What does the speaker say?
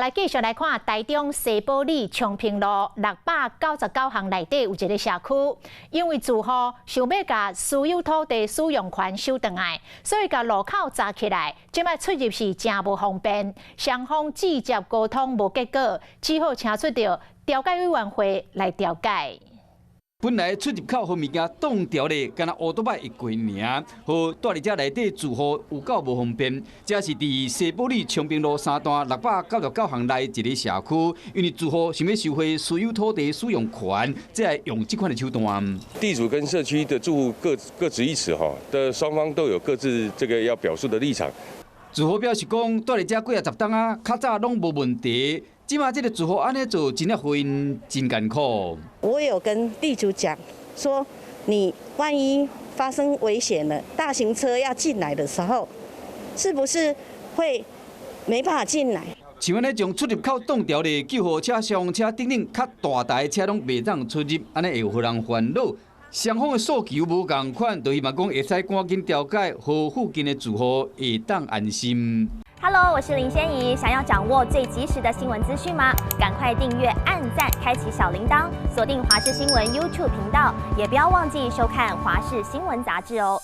来继续来看台中西堡里昌平路699巷内底有一个社区，因为住户想要甲私有土地使用权收回来，所以甲路口扎起来，即摆出入是真无方便。双方直接沟通无结果，只好请出到调解委员会来调解。 本来出入口和物件挡条咧，敢若乌多摆一过尔，和住伫遮内底住户有够无方便。这是伫西堡里昌平路3段699巷内一个社区，因为住户想要收回私有土地使用权，才会用这款的手段。地主跟社区的住户各执一词哈，的双方都有各自这个要表述的立场。住户表示讲，住伫遮几10栋啊，较早拢无问题。 即马这个住户安尼做，真的会真艰苦。我有跟地主讲说，你万一发生危险了，大型车要进来的时候，是不是会没办法进来？像安尼将出入口挡条咧，救护车、消防车等等较大台的车拢袂当出入，安尼会有互人烦恼。双方的诉求无共款，就希望讲会使赶紧调解，互附近的住户会当安心。 Hello， 我是林仙怡。想要掌握最及时的新闻资讯吗？赶快订阅、按赞、开启小铃铛，锁定华视新闻 YouTube 频道，也不要忘记收看《华视新闻》杂志哦。